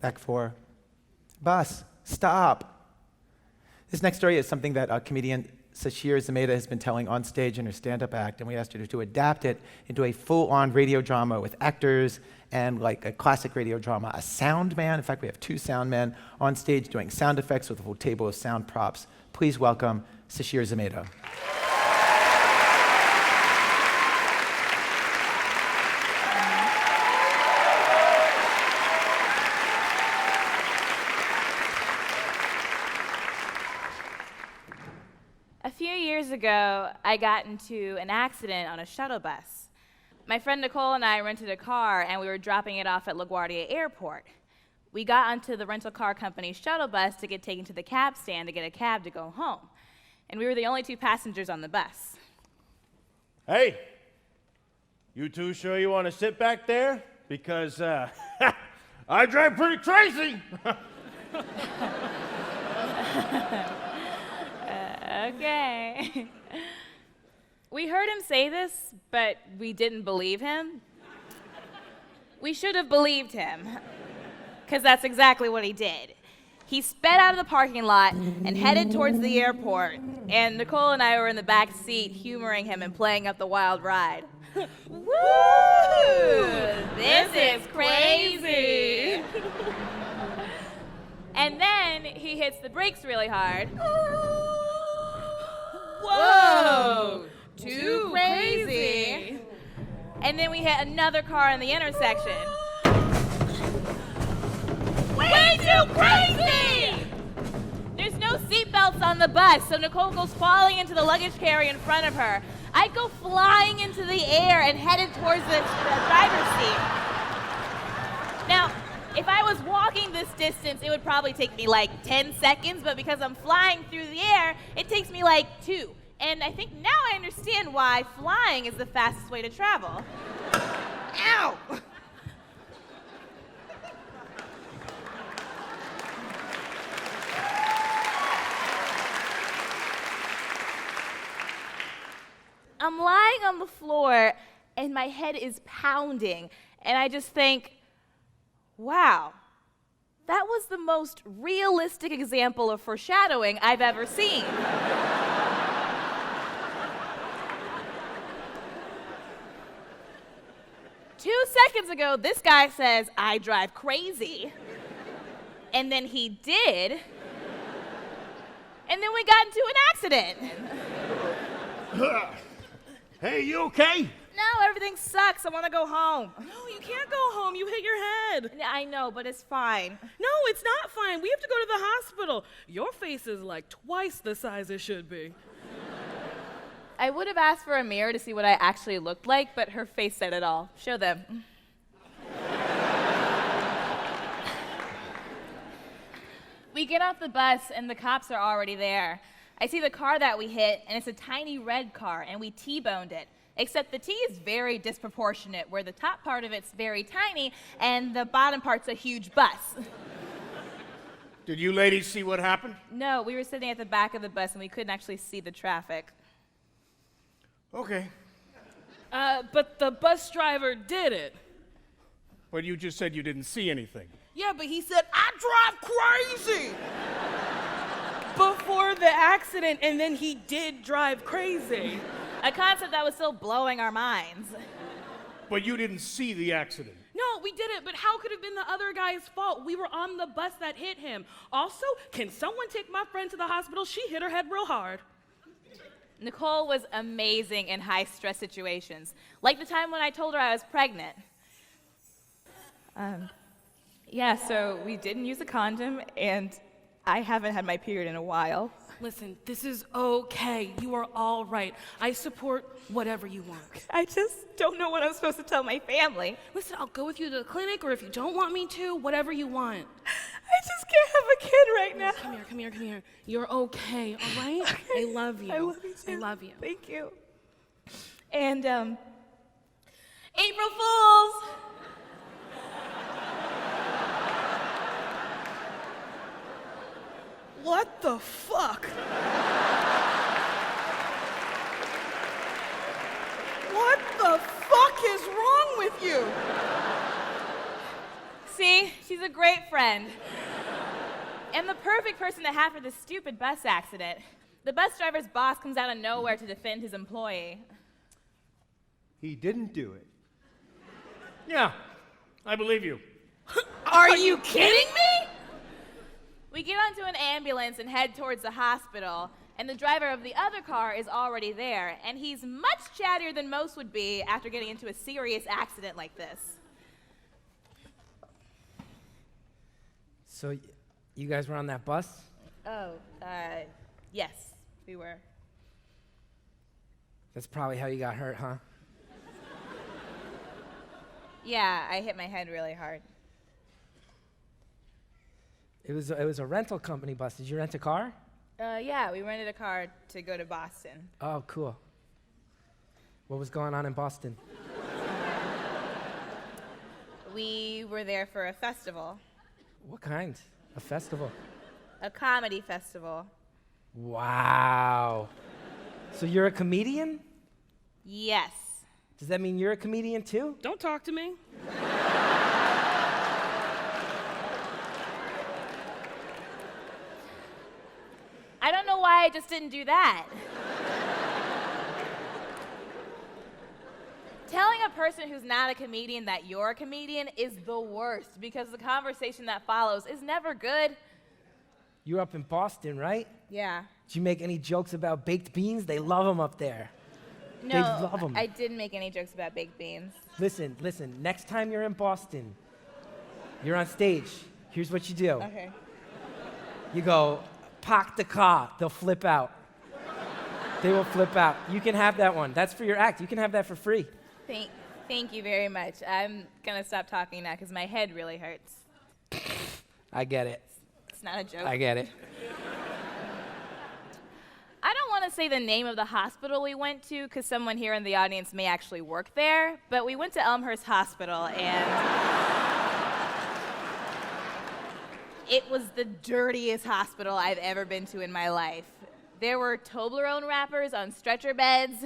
Act 4. Bus, stop. This next story is something that comedian Sasheer Zamata has been telling on stage in her stand-up act, and we asked her to adapt it into a full-on radio drama with actors and like a classic radio drama. A sound man, in fact, we have 2 sound men on stage doing sound effects with a whole table of sound props. Please welcome Sasheer Zamata. A few years ago, I got into an accident on a shuttle bus. My friend Nicole and I rented a car, and we were dropping it off at LaGuardia Airport. We got onto the rental car company's shuttle bus to get taken to the cab stand to get a cab to go home. And we were the only 2 passengers on the bus. Hey, you two sure you want to sit back there? Because I drive pretty crazy. Okay. We heard him say this, but we didn't believe him. We should have believed him, because that's exactly what he did. He sped out of the parking lot and headed towards the airport, and Nicole and I were in the back seat humoring him and playing up the wild ride. Woo! This is crazy! And then he hits the brakes really hard. Whoa! Too crazy! And then we hit another car in the intersection. Way too crazy! There's no seatbelts on the bus, so Nicole goes falling into the luggage carrier in front of her. I go flying into the air and headed towards the driver's seat. Now, if I was walking this distance, it would probably take me like 10 seconds, but because I'm flying through the air, it takes me like 2. And I think now I understand why flying is the fastest way to travel. Ow! I'm lying on the floor, and my head is pounding, and I just think, wow, that was the most realistic example of foreshadowing I've ever seen. 2 seconds ago, this guy says, I drive crazy. And then he did. And then we got into an accident. Hey, you okay? No, everything sucks. I want to go home. No, you can't go home. You hit your head. I know, but it's fine. No, it's not fine. We have to go to the hospital. Your face is like twice the size it should be. I would have asked for a mirror to see what I actually looked like, but her face said it all. Show them. We get off the bus, and the cops are already there. I see the car that we hit, and it's a tiny red car, and we T-boned it. Except the T is very disproportionate, where the top part of it's very tiny, and the bottom part's a huge bus. Did you ladies see what happened? No, we were sitting at the back of the bus, and we couldn't actually see the traffic. Okay. But the bus driver did it. But you just said you didn't see anything. Yeah, but he said, I drive crazy! Before the accident, and then he did drive crazy. A concept that was still blowing our minds. But you didn't see the accident. No, we didn't, but how could it have been the other guy's fault? We were on the bus that hit him. Also, can someone take my friend to the hospital? She hit her head real hard. Nicole was amazing in high-stress situations, like the time when I told her I was pregnant. Yeah, so we didn't use a condom, and I haven't had my period in a while. Listen, this is okay. You are all right. I support whatever you want. I just don't know what I'm supposed to tell my family. Listen, I'll go with you to the clinic, or if you don't want me to, whatever you want. I just can't have a kid right now. Come here. You're okay, all right? Okay. I love you. I love you too. I love you. Thank you. And, April Fools! What the fuck? What the fuck is wrong with you? See? She's a great friend. And the perfect person to have for this stupid bus accident. The bus driver's boss comes out of nowhere to defend his employee. He didn't do it. Yeah, I believe you. Are you kidding me? We get onto an ambulance and head towards the hospital, and the driver of the other car is already there, and he's much chattier than most would be after getting into a serious accident like this. So, you guys were on that bus? Oh, yes, we were. That's probably how you got hurt, huh? Yeah, I hit my head really hard. It was a rental company bus. Did you rent a car? Yeah, we rented a car to go to Boston. Oh, cool. What was going on in Boston? We were there for a festival, What kind? A festival? a comedy festival. Wow. So you're a comedian? Yes. Does that mean you're a comedian too? Don't talk to me. I don't know why I just didn't do that. Telling a person who's not a comedian that you're a comedian is the worst because the conversation that follows is never good. You're up in Boston, right? Yeah. Did you make any jokes about baked beans? They love them up there. No, love 'em. I didn't make any jokes about baked beans. Listen, next time you're in Boston, you're on stage. Here's what you do. Okay. You go, park the car. They'll flip out. They will flip out. You can have that one. That's for your act. You can have that for free. Thank you very much. I'm gonna stop talking now because my head really hurts. I get it. It's not a joke. I get it. I don't want to say the name of the hospital we went to because someone here in the audience may actually work there, but we went to Elmhurst Hospital and it was the dirtiest hospital I've ever been to in my life. There were Toblerone wrappers on stretcher beds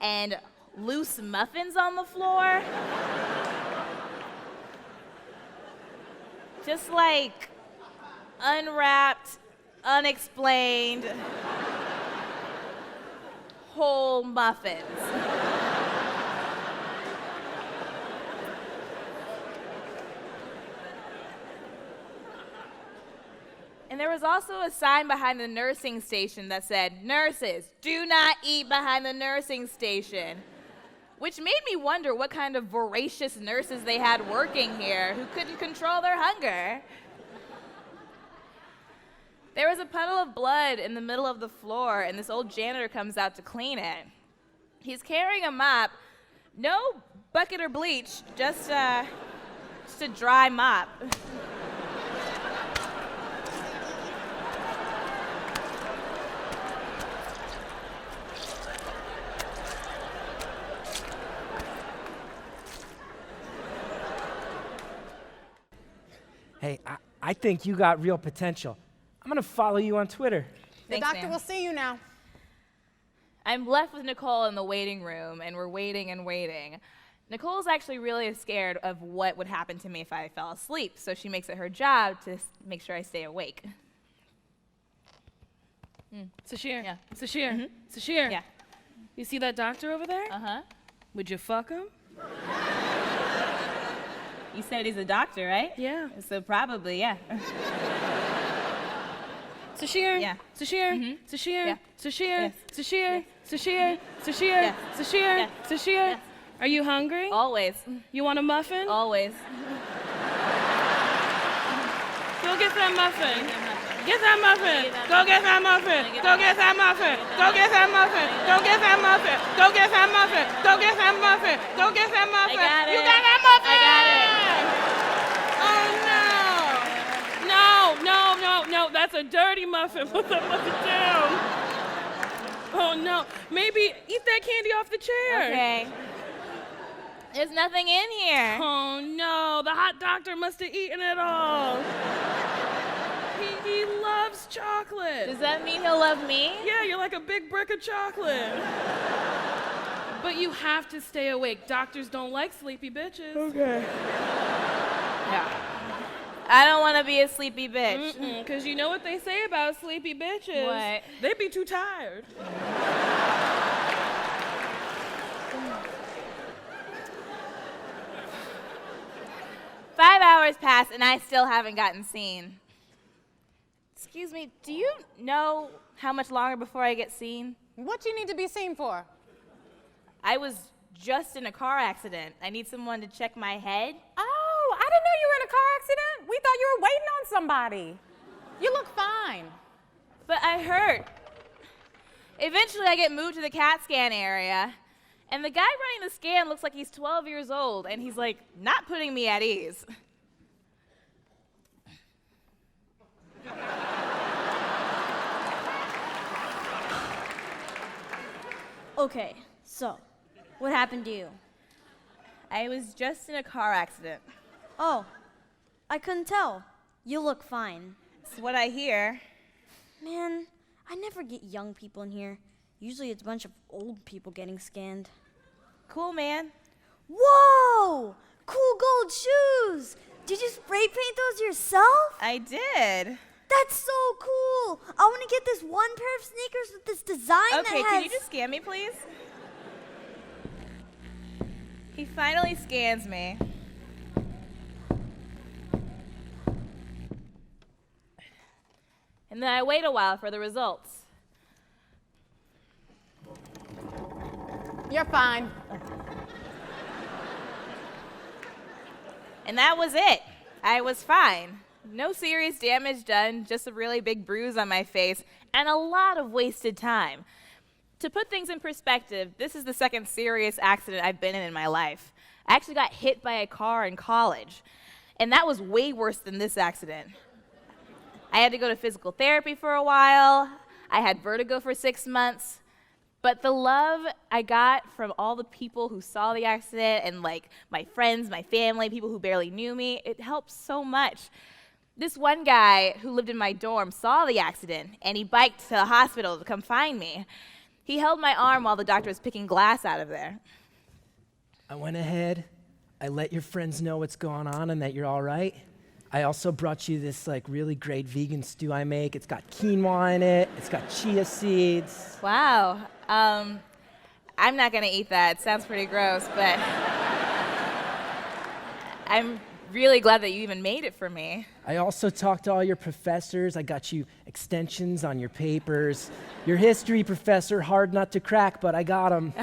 and loose muffins on the floor. Just like unwrapped, unexplained, whole muffins. And there was also a sign behind the nursing station that said, "Nurses, do not eat behind the nursing station," which made me wonder what kind of voracious nurses they had working here who couldn't control their hunger. There was a puddle of blood in the middle of the floor, and this old janitor comes out to clean it. He's carrying a mop, no bucket or bleach, just a dry mop. Hey, I think you got real potential. I'm gonna follow you on Twitter. The Thanks, doctor ma'am. will see you now. I'm left with Nicole in the waiting room, and we're waiting and waiting. Nicole's actually really scared of what would happen to me if I fell asleep, so she makes it her job to make sure I stay awake. Sasheer. Yeah. Sasheer. Sasheer. Yeah. You see that doctor over there? Uh-huh. Would you fuck him? You said he's a doctor, right? Yeah. So probably, yeah. Sasheer. Yeah. Sasheer. Sasheer. Yeah. Sasheer. Yes. Sasheer. Sasheer. Sasheer. Yes. Sasheer. Yes. Sasheer. Yes. Are you hungry? Always. You want a muffin? Always. Go get that muffin. Get that muffin. Go get that muffin. Go get that muffin. Go get that muffin. Go get that muffin. Go get that muffin. Go get that muffin. Go get that muffin. I got it. You got that muffin. I got it. Oh no. No, no, no, no. That's a dirty muffin. Put that muffin down. Oh no. Maybe eat that candy off the chair. Okay. There's nothing in here. Oh no. The hot doctor must have eaten it all. He loves chocolate. Does that mean he'll love me? Yeah, you're like a big brick of chocolate. But you have to stay awake. Doctors don't like sleepy bitches. Okay. Yeah. I don't want to be a sleepy bitch. Because you know what they say about sleepy bitches? What? They be too tired. Five hours pass and I still haven't gotten seen. Excuse me, do you know how much longer before I get seen? What do you need to be seen for? I was just in a car accident. I need someone to check my head. Oh, I didn't know you were in a car accident. We thought you were waiting on somebody. You look fine. But I hurt. Eventually I get moved to the CAT scan area, and the guy running the scan looks like he's 12 years old, and he's like not putting me at ease. Okay, so, what happened to you? I was just in a car accident. Oh, I couldn't tell. You look fine. It's what I hear. Man, I never get young people in here. Usually it's a bunch of old people getting scanned. Cool, man. Whoa! Cool gold shoes! Did you spray paint those yourself? I did. That's so cool! I want to get this one pair of sneakers with this design Okay, that has... can you just scan me, please? He finally scans me. And then I wait a while for the results. You're fine. And that was it. I was fine. No serious damage done, just a really big bruise on my face, and a lot of wasted time. To put things in perspective, this is the second serious accident I've been in my life. I actually got hit by a car in college, and that was way worse than this accident. I had to go to physical therapy for a while. I had vertigo for 6 months. But the love I got from all the people who saw the accident and like my friends, my family, people who barely knew me, it helped so much. This one guy who lived in my dorm saw the accident and he biked to the hospital to come find me. He held my arm while the doctor was picking glass out of there. I went ahead, I let your friends know what's going on and that you're all right. I also brought you this like really great vegan stew I make. It's got quinoa in it, it's got chia seeds. Wow. I'm not gonna eat that. It sounds pretty gross, but I'm really glad that you even made it for me. I also talked to all your professors. I got you extensions on your papers. Your history professor, hard nut to crack, but I got him.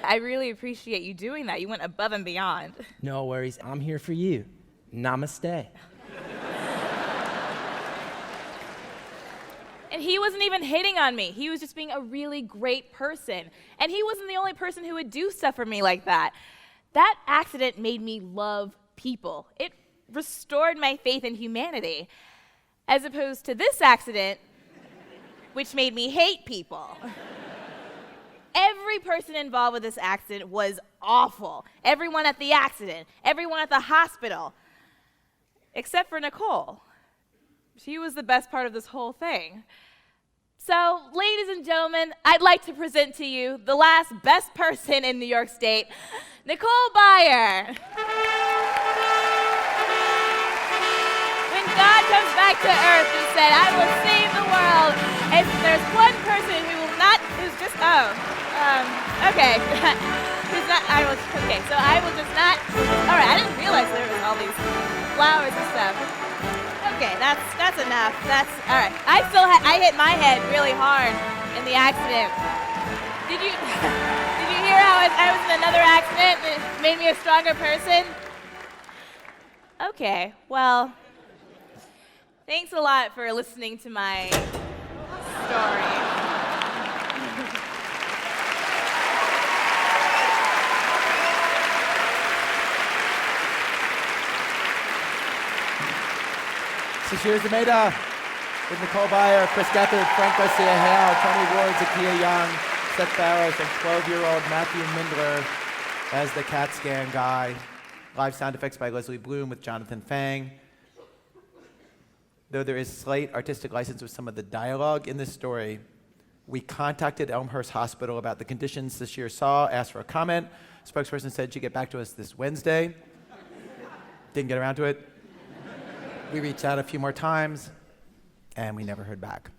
I really appreciate you doing that. You went above and beyond. No worries, I'm here for you. Namaste. And he wasn't even hitting on me. He was just being a really great person. And he wasn't the only person who would do stuff for me like that. That accident made me love people. It restored my faith in humanity, as opposed to this accident, which made me hate people. Every person involved with this accident was awful. Everyone at the accident, everyone at the hospital, except for Nicole. She was the best part of this whole thing. So, ladies and gentlemen, I'd like to present to you the last best person in New York State, Nicole Byer. When God comes back to earth and said, I will save the world, if there's one person who will not, who's just, okay. Who's not, okay, so I will just not, all right, I didn't realize there was all these flowers and stuff. Okay, that's enough. That's all right. I hit my head really hard in the accident. Did you hear how I was in another accident and it made me a stronger person? Okay, well, thanks a lot for listening to my story. Sasheer Zamata with Nicole Byer, Chris Gethard, Frank Garcia Hejl, Tony Ward, Zakiya Young, Seth Farris, and 12-year-old Matthew Mindler as the CAT scan guy. Live sound effects by Leslie Bloom with Jonathan Fang. Though there is slight artistic license with some of the dialogue in this story, we contacted Elmhurst Hospital about the conditions Sasheer saw, asked for a comment. Spokesperson said she'd get back to us this Wednesday. Didn't get around to it. We reached out a few more times, and we never heard back.